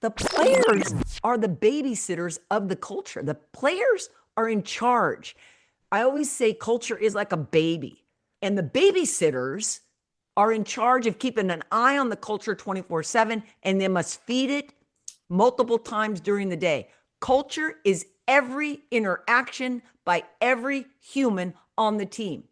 The players are the babysitters of the culture. The players are in charge. I always say culture is like a baby, and the babysitters are in charge of keeping an eye on the culture 24/7, and they must feed it multiple times during the day. Culture is every interaction by every human on the team.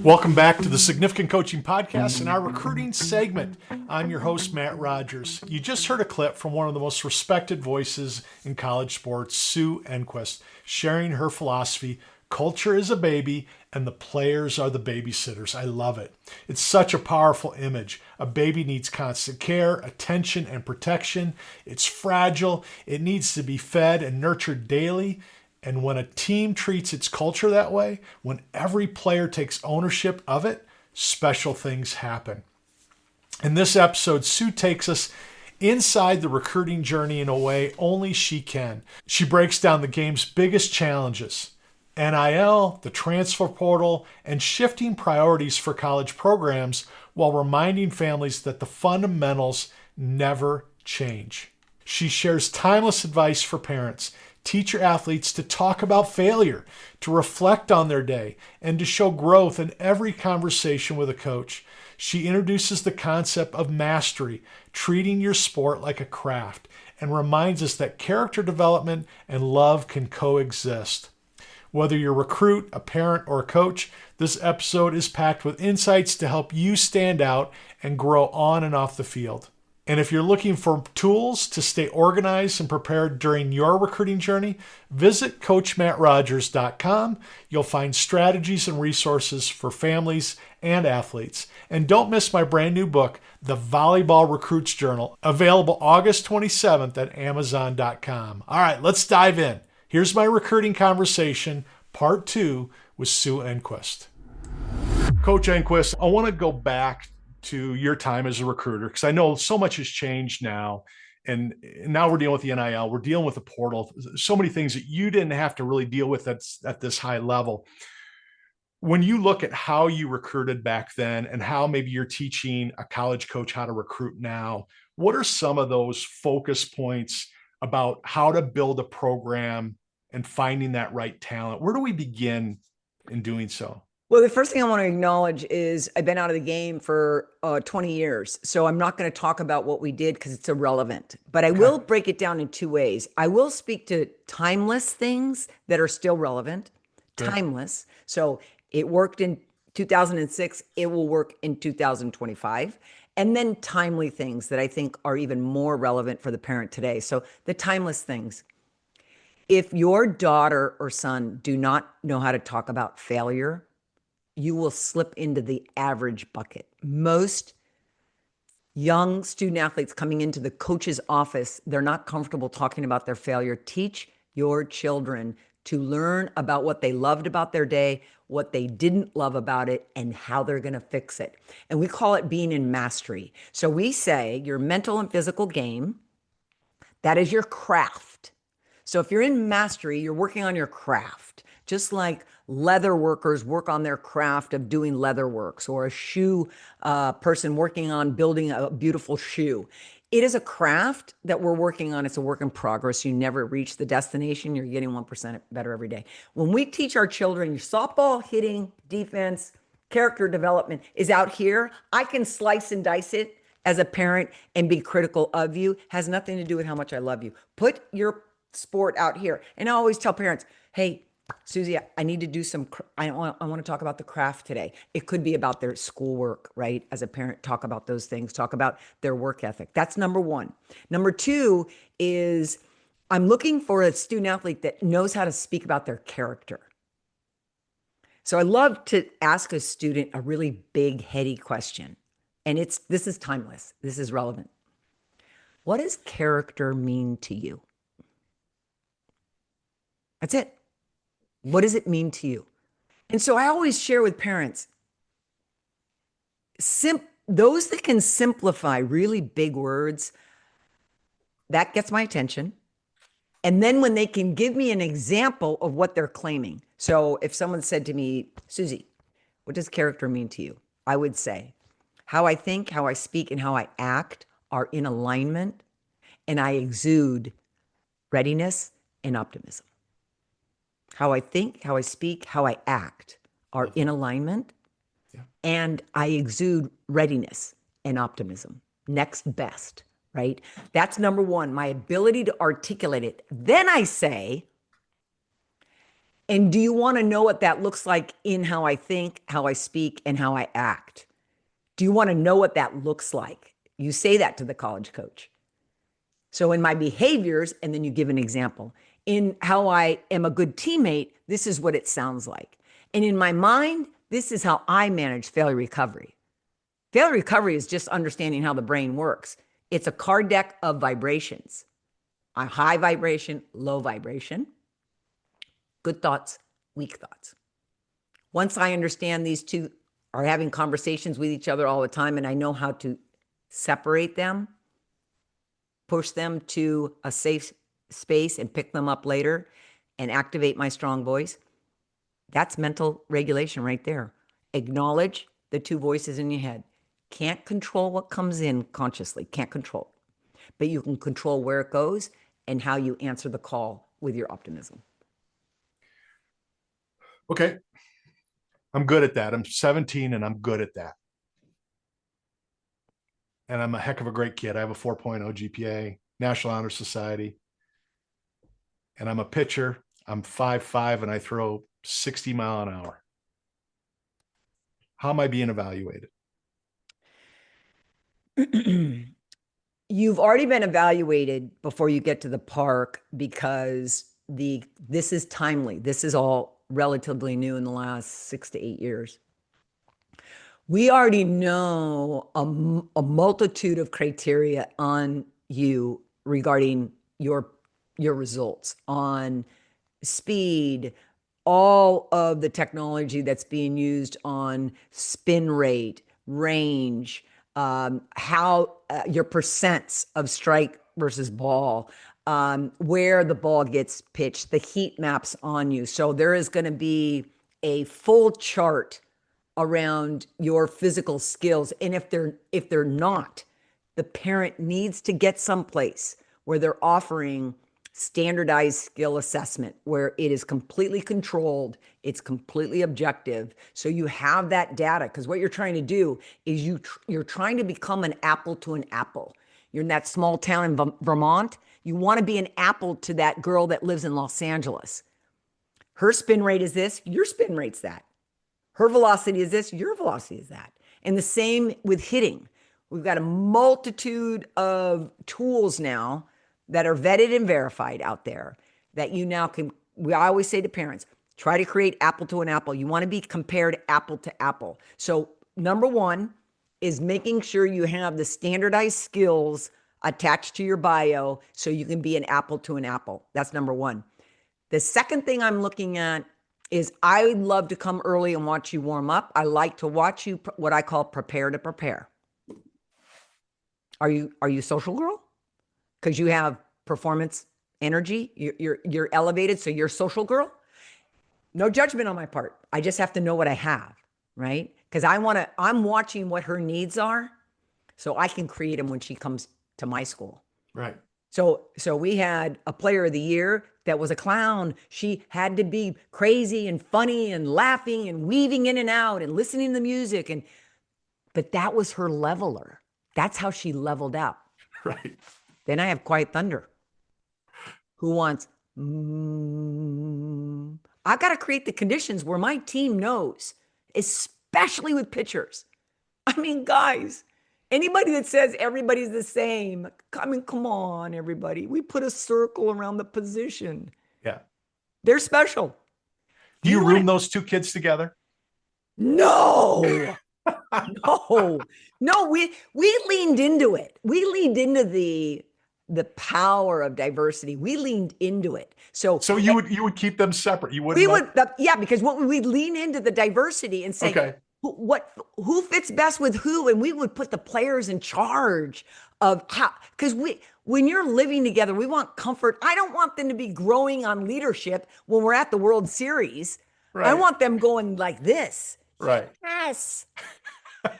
Welcome back to the Significant Coaching Podcast and our recruiting segment. I'm your host, Matt Rogers. You just heard a clip from one of the most respected voices in college sports, Sue Enquist, sharing her philosophy, culture is a baby and the players are the babysitters. I love it. It's such a powerful image. A baby needs constant care, attention, and protection. It's fragile. It needs to be fed and nurtured daily. And when a team treats its culture that way, when every player takes ownership of it, special things happen. In this episode, Sue takes us inside the recruiting journey in a way only she can. She breaks down the game's biggest challenges: NIL, the transfer portal, and shifting priorities for college programs, while reminding families that the fundamentals never change. She shares timeless advice for parents. Teach your athletes to talk about failure, to reflect on their day, and to show growth in every conversation with a coach. She introduces the concept of mastery, treating your sport like a craft, and reminds us that character development and love can coexist. Whether you're a recruit, a parent, or a coach, this episode is packed with insights to help you stand out and grow on and off the field. And if you're looking for tools to stay organized and prepared during your recruiting journey, visit CoachMattRogers.com. You'll find strategies and resources for families and athletes. And don't miss my brand new book, The Volleyball Recruits Journal, available August 27th at Amazon.com. All right, let's dive in. Here's my recruiting conversation, part 2 with Sue Enquist. Coach Enquist, I want to go back to your time as a recruiter, because I know so much has changed now. And now we're dealing with the NIL, we're dealing with the portal, so many things that you didn't have to really deal with at this high level. When you look at how you recruited back then and how maybe you're teaching a college coach how to recruit now, what are some of those focus points about how to build a program and finding that right talent? Where do we begin in doing so? Well, the first thing I want to acknowledge is I've been out of the game for 20 years. So I'm not going to talk about what we did because it's irrelevant. But I will break it down in two ways. I will speak to timeless things that are still relevant, Good. Timeless. So it worked in 2006. It will work in 2025. And then timely things that I think are even more relevant for the parent today. So the timeless things. If your daughter or son do not know how to talk about failure, you will slip into the average bucket. Most young student athletes coming into the coach's office, they're not comfortable talking about their failure. Teach your children to learn about what they loved about their day, what they didn't love about it, and how they're going to fix it. And we call it being in mastery. So we say your mental and physical game, that is your craft. So if you're in mastery, you're working on your craft, just like leather workers work on their craft of doing leather works, or a shoe person working on building a beautiful shoe. It is a craft that we're working on. It's a work in progress. You never reach the destination. You're getting 1% better every day. When we teach our children, your softball, hitting, defense, character development is out here. I can slice and dice it as a parent and be critical of you. Has nothing to do with how much I love you. Put your sport out here. And I always tell parents, hey, Susie, I need to do I want to talk about the craft today. It could be about their schoolwork, right? As a parent, talk about those things, talk about their work ethic. That's number one. Number two is I'm looking for a student athlete that knows how to speak about their character. So I love to ask a student a really big, heady question. And this is timeless. This is relevant. What does character mean to you? That's it. What does it mean to you? And so I always share with parents, those that can simplify really big words, that gets my attention. And then when they can give me an example of what they're claiming. So if someone said to me, Susie, what does character mean to you? I would say, how I think, how I speak, and how I act are in alignment, and I exude readiness and optimism. How I think, how I speak, how I act are Love in that. alignment, Yeah. and I exude readiness and optimism. Next best, right? That's number one, my ability to articulate it. Then I say, and do you want to know what that looks like in how I think, how I speak, and how I act? Do you want to know what that looks like? You say that to the college coach. So in my behaviors, and then you give an example. In how I am a good teammate, this is what it sounds like. And in my mind, this is how I manage failure recovery. Failure recovery is just understanding how the brain works. It's a card deck of vibrations. A high vibration, low vibration, good thoughts, weak thoughts. Once I understand these two are having conversations with each other all the time and I know how to separate them, push them to a safe space and pick them up later and activate my strong voice, that's mental regulation right there. Acknowledge the two voices in your head. Can't control what comes in consciously, can't control it, but you can control where it goes and how you answer the call with your optimism. Okay. I'm good at that. I'm 17 and I'm good at that. And I'm a heck of a great kid. I have a 4.0 GPA, National Honor Society, and I'm a pitcher. I'm 5'5" and I throw 60 mile an hour. How am I being evaluated? You've already been evaluated before you get to the park because this is timely. This is all relatively new in the last 6 to 8 years. We already know a multitude of criteria on you regarding your results on speed, all of the technology that's being used on spin rate, range, how your percents of strike versus ball, where the ball gets pitched, the heat maps on you. So there is going to be a full chart around your physical skills. And if they're not, the parent needs to get someplace where they're offering standardized skill assessment where it is completely controlled, it's completely objective. So you have that data, because what you're trying to do is you're trying to become an apple to an apple. You're in that small town in Vermont. You want to be an apple to that girl that lives in Los Angeles. Her spin rate is this, your spin rate's that. Her velocity is this, your velocity is that. And the same with hitting. We've got a multitude of tools now that are vetted and verified out there that you now can, I always say to parents, try to create apple to an apple. You want to be compared apple to apple. So number one is making sure you have the standardized skills attached to your bio so you can be an apple to an apple. That's number one. The second thing I'm looking at is I love to come early and watch you warm up. I like to watch you, what I call prepare to prepare. Are you social girl? Because you have performance energy. You're elevated, so you're social girl. No judgment on my part. I just have to know what I have, right? Because I'm watching what her needs are so I can create them when she comes to my school. Right. So we had a player of the year that was a clown. She had to be crazy and funny and laughing and weaving in and out and listening to the music. But that was her leveler. That's how she leveled up. Right. Then I have Quiet Thunder, who wants, I've got to create the conditions where my team knows, especially with pitchers. I mean, guys, anybody that says everybody's the same, I mean, come on, everybody. We put a circle around the position. Yeah. They're special. Do you know room those two kids together? No. No, we leaned into it. We leaned into the power of diversity. We leaned into it. So you would keep them separate. You wouldn't. we would, yeah, because what we lean into the diversity and say, Okay. who fits best with who, and we would put the players in charge of how, because When you're living together, we want comfort. I don't want them to be growing on leadership when we're at the World Series. I Right. want them going like this. Right. Yes.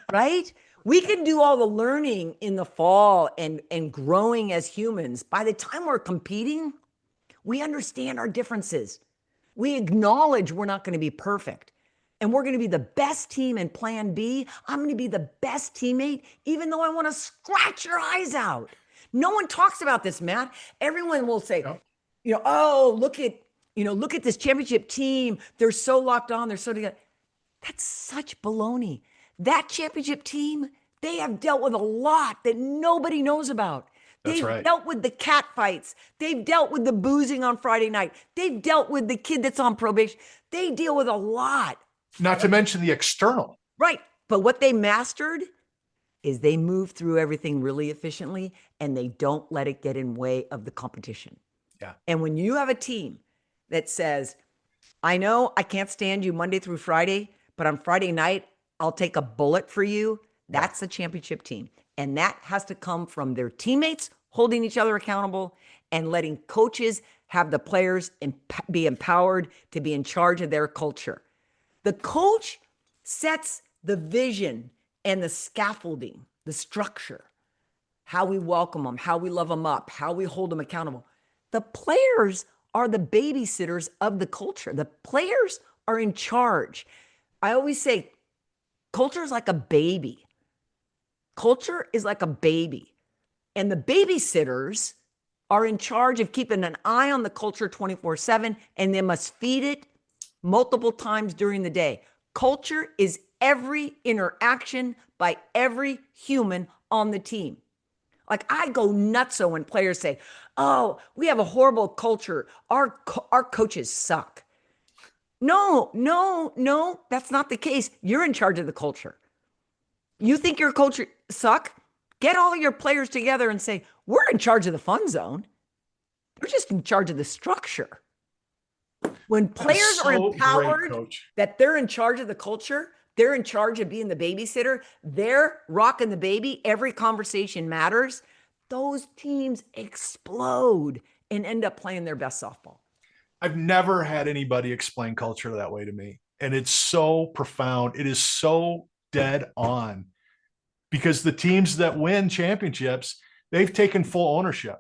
Right? We can do all the learning in the fall and growing as humans. By the time we're competing, we understand our differences. We acknowledge we're not going to be perfect. And we're going to be the best team in plan B. I'm going to be the best teammate, even though I want to scratch your eyes out. No one talks about this, Matt. Everyone will say, Yep. oh, look at this championship team. They're so locked on. They're so together. That's such baloney. That championship team, they have dealt with a lot that nobody knows about. That's They've right. dealt with the cat fights. They've dealt with the boozing on Friday night. They've dealt with the kid that's on probation. They deal with a lot. Not to mention the external. Right. But what they mastered is they move through everything really efficiently and they don't let it get in way of the competition. Yeah. And when you have a team that says, I know I can't stand you Monday through Friday, but on Friday night, I'll take a bullet for you. That's the championship team. And that has to come from their teammates holding each other accountable and letting coaches have the players be empowered to be in charge of their culture. The coach sets the vision and the scaffolding, the structure, how we welcome them, how we love them up, how we hold them accountable. The players are the babysitters of the culture. The players are in charge. I always say culture is like a baby. Culture is like a baby. And the babysitters are in charge of keeping an eye on the culture 24/7, and they must feed it multiple times during the day. Culture is every interaction by every human on the team. Like I go nutso when players say, "Oh, we have a horrible culture. Our coaches suck." No, no, no, that's not the case. You're in charge of the culture. You think your culture suck? Get all your players together and say, "We're in charge of the fun zone. We're just in charge of the structure." When That is players are so great, empowered coach. that they're in charge of the culture, they're in charge of being the babysitter, they're rocking the baby, every conversation matters, those teams explode and end up playing their best softball. I've never had anybody explain culture that way to me. And it's so profound. It is so dead on because the teams that win championships, they've taken full ownership.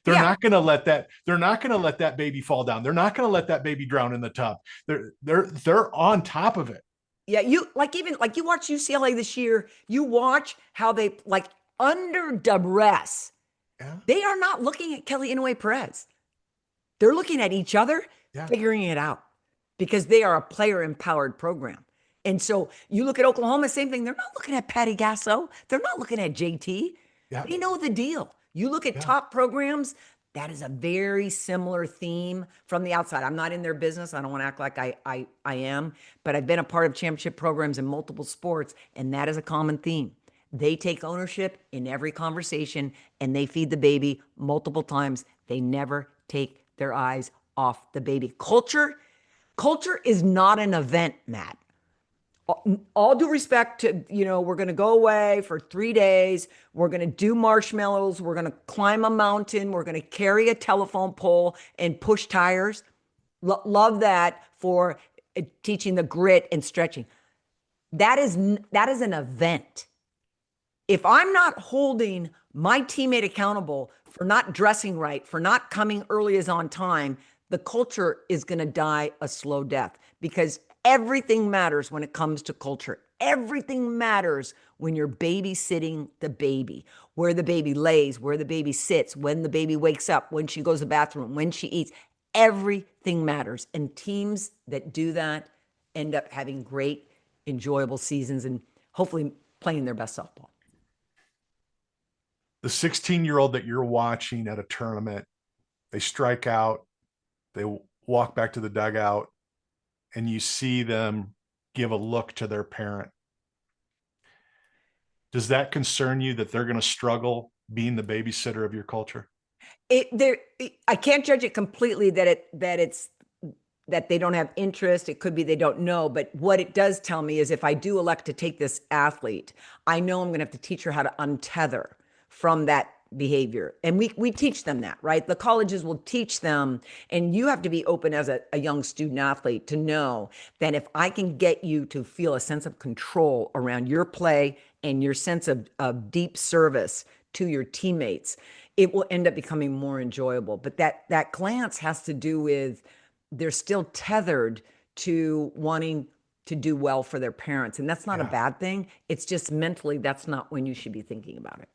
They're Yeah. not going to let that, they're not going to let that baby fall down. They're not going to let that baby drown in the tub. They're on top of it. Yeah, you like even like you watch UCLA this year, you watch how they like under duress. Yeah. They are not looking at Kelly Inouye Perez. They're looking at each other, Yeah. figuring it out because they are a player empowered program. And so you look at Oklahoma, same thing. They're not looking at Patty Gasso. They're not looking at JT. Yeah. They know the deal. You look at Yeah. top programs, that is a very similar theme from the outside. I'm not in their business. I don't want to act like I am, but I've been a part of championship programs in multiple sports, and that is a common theme. They take ownership in every conversation and they feed the baby multiple times. They never take their eyes off the baby. Culture is not an event, Matt. All due respect to, we're going to go away for 3 days. We're going to do marshmallows. We're going to climb a mountain. We're going to carry a telephone pole and push tires. Love that for teaching the grit and stretching. That is an event. If I'm not holding my teammate accountable for not dressing right, for not coming early as on time, the culture is going to die a slow death because everything matters when it comes to culture. Everything matters when you're babysitting the baby, where the baby lays, where the baby sits, when the baby wakes up, when she goes to the bathroom, when she eats. Everything matters. And teams that do that end up having great, enjoyable seasons and hopefully playing their best softball. The 16-year-old that you're watching at a tournament, they strike out, they walk back to the dugout, and you see them give a look to their parent. Does that concern you that they're going to struggle being the babysitter of your culture? I can't judge it completely that they don't have interest. It could be they don't know. But what it does tell me is if I do elect to take this athlete, I know I'm going to have to teach her how to untether from that behavior. And we teach them that, right? The colleges will teach them, and you have to be open as a young student athlete to know that if I can get you to feel a sense of control around your play and your sense of deep service to your teammates, it will end up becoming more enjoyable. But that glance has to do with they're still tethered to wanting to do well for their parents. And that's not a Yeah. bad thing. It's just mentally, that's not when you should be thinking about it.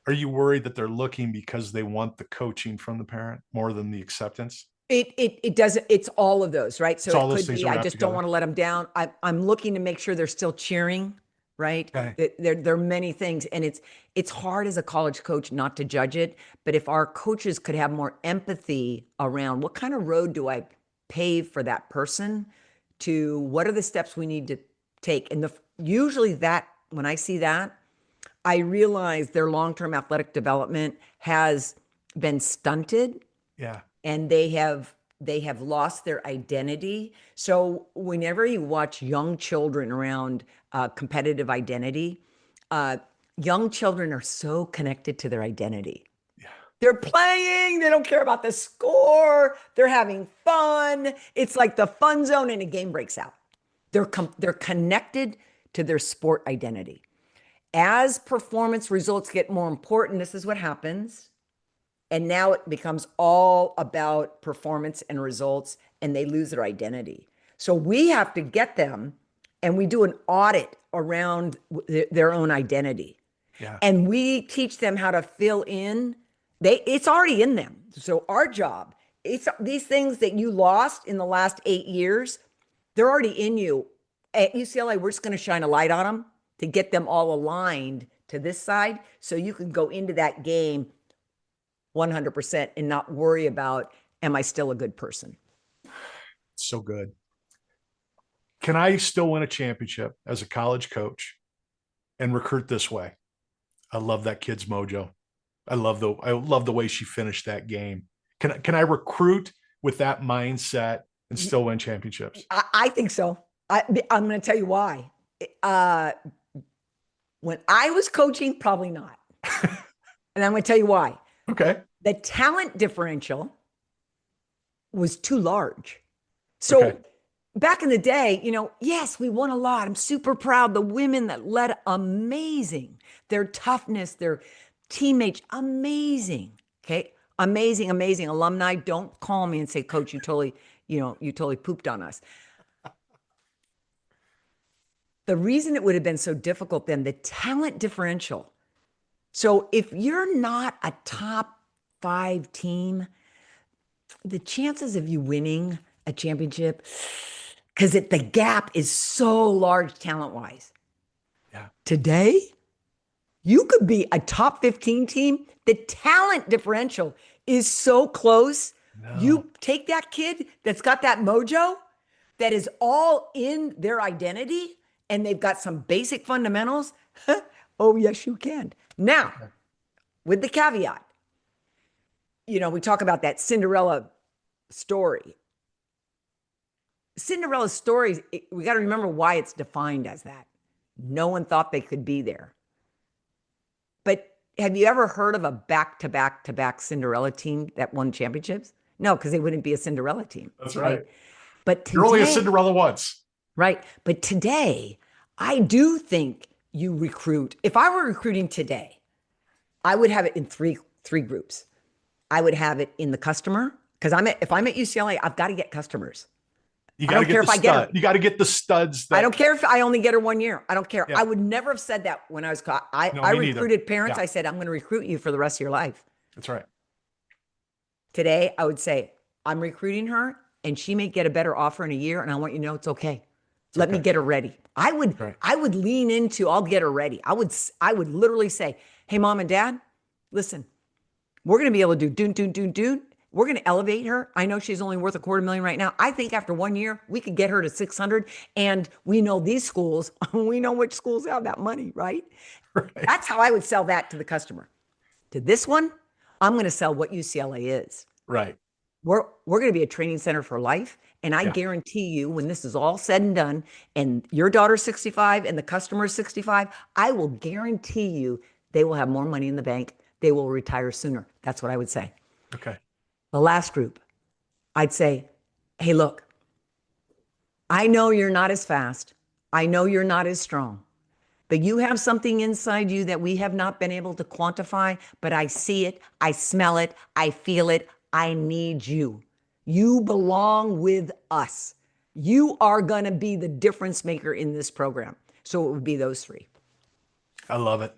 Are you worried that they're looking because they want the coaching from the parent more than the acceptance? It doesn't, it's all of those, right? It's So all it those could things be, are I wrapped just don't together. want to let them down. I'm looking to make sure they're still cheering, right? Okay. There are many things, and it's hard as a college coach not to judge it. But if our coaches could have more empathy around what kind of road do I pave for that person, to what are the steps we need to take, and usually that when I see that, I realize their long-term athletic development has been stunted, Yeah. and they have lost their identity. So whenever you watch young children around competitive identity, uh, young children are so connected to their identity. Yeah. They're playing, they don't care about the score, they're having fun. It's like the fun zone and a game breaks out. They're connected to their sport identity. As performance results get more important, this is what happens. And now it becomes all about performance and results, and they lose their identity. So we have to get them, and we do an audit around their own identity. Yeah. And we teach them how to fill in. It's already in them. So our job, it's these things that you lost in the last 8 years, they're already in you. At UCLA, we're just going to shine a light on them to get them all aligned to this side, so you can go into that game 100% and not worry about, am I still a good person? So good. Can I still win a championship as a college coach and recruit this way? I love that kid's mojo. I love the way she finished that game. Can I recruit with that mindset and still win championships? I think so. I'm going to tell you why. Uh, when I was coaching, probably not. And I'm going to tell you why. Okay. The talent differential was too large. So Okay. back in the day, yes, we won a lot. I'm super proud. The women that led, amazing. Their toughness, their teammates, amazing. Okay. Amazing, amazing. Alumni, don't call me and say, Coach, you totally pooped on us. The reason it would have been so difficult then, the talent differential. So if you're not a top 5 team, the chances of you winning a championship, because the gap is so large talent wise. Yeah. Today, you could be a top 15 team. The talent differential is so close. No. You take that kid that's got that mojo, that is all in their identity, and they've got some basic fundamentals. Oh, yes, you can. Now, with the caveat, we talk about that Cinderella story. Cinderella's story, we got to remember why it's defined as that. No one thought they could be there. But have you ever heard of a back-to-back-to-back Cinderella team that won championships? No, because they wouldn't be a Cinderella team. That's right. But today, You're only a Cinderella once. Right. But today, I do think you recruit. If I were recruiting today, I would have it in three groups. I would have it in the customer, because if I'm at UCLA, I've got to get customers. You got to get the stud. You got to get the studs. I don't care if I only get her 1 year. I don't care. Yeah. I would never have said that when I was caught. I me recruited neither. parents. Yeah. I said, I'm going to recruit you for the rest of your life. That's right. Today, I would say, I'm recruiting her, and she may get a better offer in a year, and I want you to know it's okay. Let me get her ready. I would lean into, I'll get her ready. I would literally say, hey, mom and dad, listen, we're going to be able to do. We're going to elevate her. I know she's only worth $250,000 right now. I think after 1 year, we could get her to 600. And we know these schools, we know which schools have that money, right? That's how I would sell that to the customer. To this one, I'm going to sell what UCLA is. Right. We're going to be a training center for life. And I guarantee you, when this is all said and done, and your daughter's 65 and the customer is 65, I will guarantee you they will have more money in the bank they will retire sooner. That's what I would say. Okay. The last group, I'd say, hey, look, I know you're not as fast. I know you're not as strong, but you have something inside you that we have not been able to quantify, but I see it, I smell it, I feel it. I need you. You belong with us. You are going to be the difference maker in this program. So it would be those three. I love it.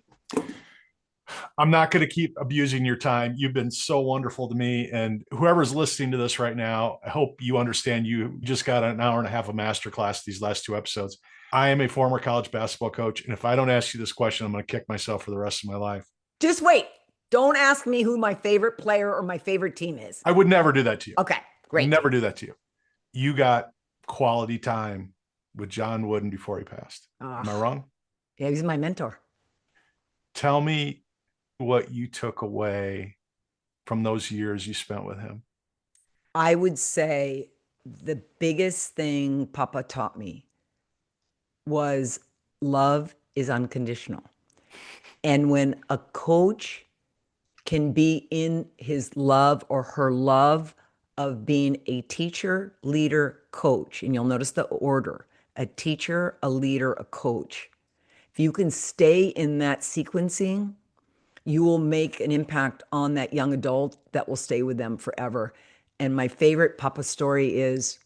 I'm not going to keep abusing your time. You've been so wonderful to me. And whoever's listening to this right now, I hope you understand you just got an hour and a half of masterclass these last two episodes. I am a former college basketball coach. And if I don't ask you this question, I'm going to kick myself for the rest of my life. Just wait. Don't ask me who my favorite player or my favorite team is. I would never do that to you. Okay, great. Never do that to you. You got quality time with John Wooden before he passed. Am I wrong? Yeah, he's my mentor. Tell me what you took away from those years you spent with him. I would say the biggest thing Papa taught me was love is unconditional. And when a coach can be in his love or her love of being a teacher, leader, coach, and you'll notice the order, a teacher, a leader, a coach. If you can stay in that sequencing, you will make an impact on that young adult that will stay with them forever. And my favorite Papa story is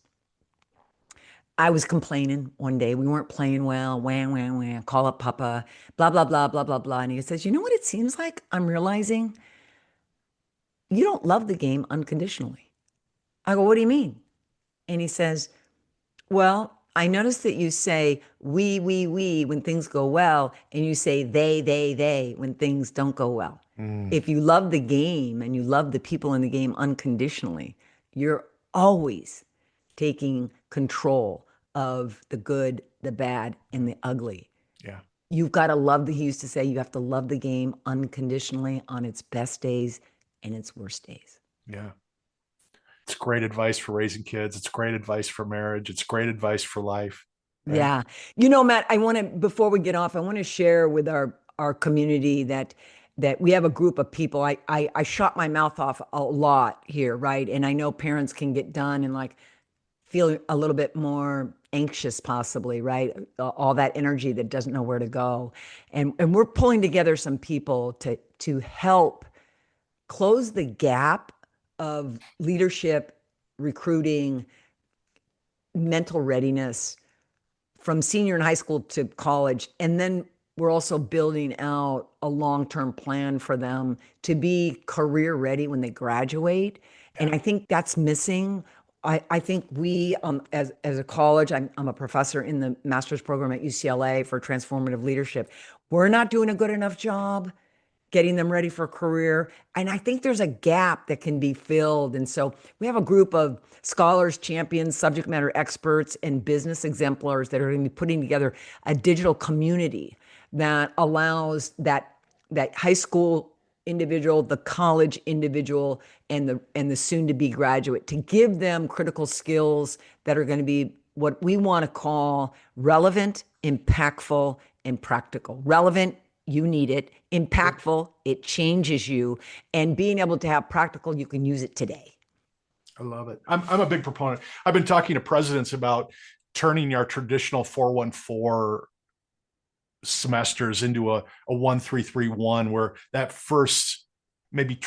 I was complaining one day. We weren't playing well. Wham, wham, wham. Call up Papa, blah, blah, blah, blah, blah, blah. And he says, you know what it seems like? I'm realizing you don't love the game unconditionally. I go, what do you mean? And he says, well, I noticed that you say we when things go well, and you say they when things don't go well. If you love the game and you love the people in the game unconditionally, you're always taking control of the good, the bad, and the ugly. Yeah. You've got to love he used to say, you have to love the game unconditionally on its best days and its worst days. Yeah. It's great advice for raising kids. It's great advice for marriage. It's great advice for life. Right? Yeah. You know, Matt, I want to, before we get off, I want to share with our community that we have a group of people. I shot my mouth off a lot here, right? And I know parents can get done and like feel a little bit more anxious possibly, right? All that energy that doesn't know where to go. And we're pulling together some people to help close the gap of leadership, recruiting, mental readiness from senior in high school to college. And then we're also building out a long-term plan for them to be career ready when they graduate. Yeah. And I think that's missing. I think we, as a college, I'm a professor in the master's program at UCLA for transformative leadership. We're not doing a good enough job getting them ready for a career. And I think there's a gap that can be filled. And so we have a group of scholars, champions, subject matter experts, and business exemplars that are going to be putting together a digital community that allows that high school individual, the college individual, and the soon-to-be graduate to give them critical skills that are going to be what we want to call relevant, impactful, and practical. Relevant, you need it. Impactful, it changes you. And being able to have practical, you can use it today. I love it. I'm a big proponent. I've been talking to presidents about turning our traditional 414 semesters into a 1331, where that first maybe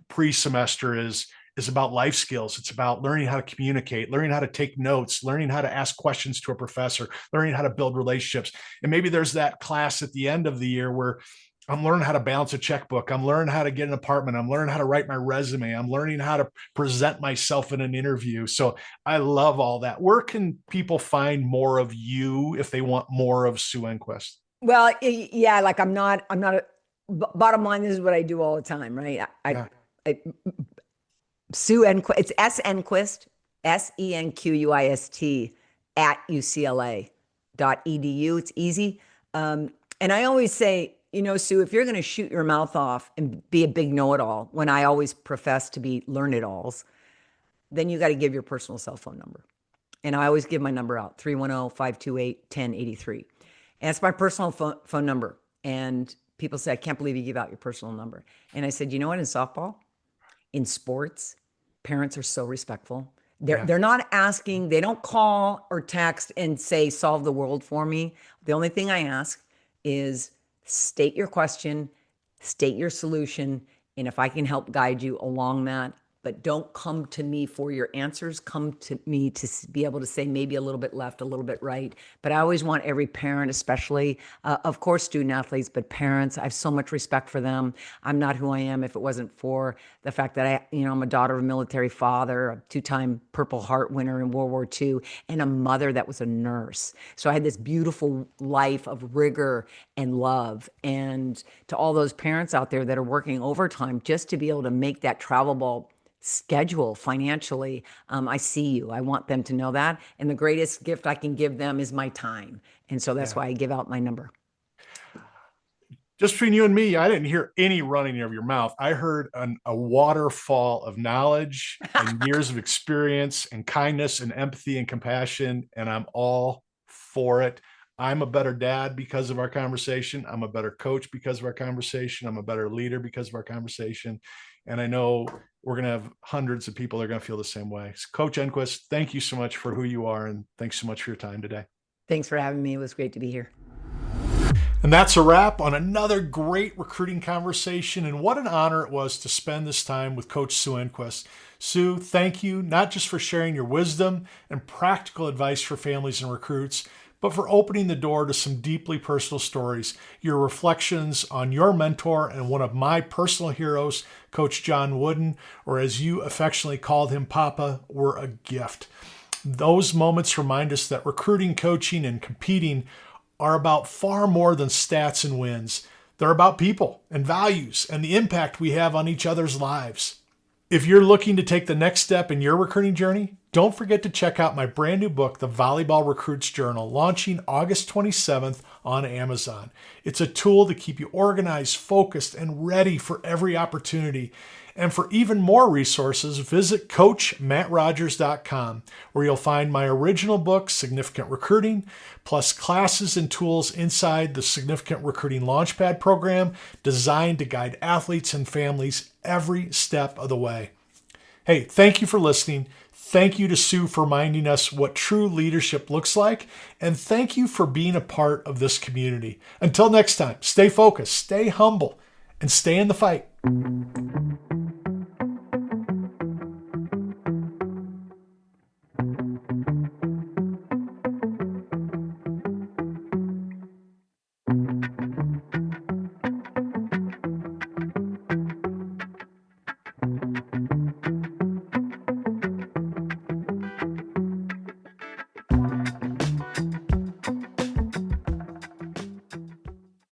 pre-semester is about life skills. It's about learning how to communicate, learning how to take notes, learning how to ask questions to a professor, learning how to build relationships. And maybe there's that class at the end of the year where I'm learning how to balance a checkbook. I'm learning how to get an apartment. I'm learning how to write my resume. I'm learning how to present myself in an interview. So I love all that. Where can people find more of you if they want more of Sue Enquist? Well, yeah, like I'm not bottom line, this is what I do all the time, right? Sue Enquist, it's S Enquist, SENQUIST at UCLA.edu. It's easy. And I always say, Sue, if you're going to shoot your mouth off and be a big know-it-all, when I always profess to be learn-it-alls, then you got to give your personal cell phone number. And I always give my number out, 310-528-1083. And it's my personal phone number. And people say, I can't believe you give out your personal number. And I said, you know what, in softball, in sports, parents are so respectful. Yeah. They're not asking, they don't call or text and say, solve the world for me. The only thing I ask is state your question, state your solution, and if I can help guide you along that, but don't come to me for your answers. Come to me to be able to say maybe a little bit left, a little bit right. But I always want every parent, especially, of course, student athletes, but parents, I have so much respect for them. I'm not who I am if it wasn't for the fact that I'm a daughter of a military father, a two-time Purple Heart winner in World War II, and a mother that was a nurse. So I had this beautiful life of rigor and love. And to all those parents out there that are working overtime just to be able to make that travel ball schedule financially, I see you. I want them to know that. And the greatest gift I can give them is my time. And so that's why I give out my number. Just between you and me, I didn't hear any running of your mouth. I heard a waterfall of knowledge and years of experience and kindness and empathy and compassion. And I'm all for it. I'm a better dad because of our conversation. I'm a better coach because of our conversation. I'm a better leader because of our conversation. And I know we're going to have hundreds of people that are going to feel the same way. So Coach Enquist, thank you so much for who you are. And thanks so much for your time today. Thanks for having me. It was great to be here. And that's a wrap on another great recruiting conversation. And what an honor it was to spend this time with Coach Sue Enquist. Sue, thank you not just for sharing your wisdom and practical advice for families and recruits, but for opening the door to some deeply personal stories. Your reflections on your mentor and one of my personal heroes, Coach John Wooden, or as you affectionately called him, Papa, were a gift. Those moments remind us that recruiting, coaching, and competing are about far more than stats and wins. They're about people and values and the impact we have on each other's lives. If you're looking to take the next step in your recruiting journey, don't forget to check out my brand new book, The Volleyball Recruits Journal, launching August 27th on Amazon. It's a tool to keep you organized, focused, and ready for every opportunity. And for even more resources, visit CoachMattRogers.com, where you'll find my original book, Significant Recruiting, plus classes and tools inside the Significant Recruiting Launchpad program designed to guide athletes and families every step of the way. Hey, thank you for listening. Thank you to Sue for reminding us what true leadership looks like. And thank you for being a part of this community. Until next time, stay focused, stay humble, and stay in the fight.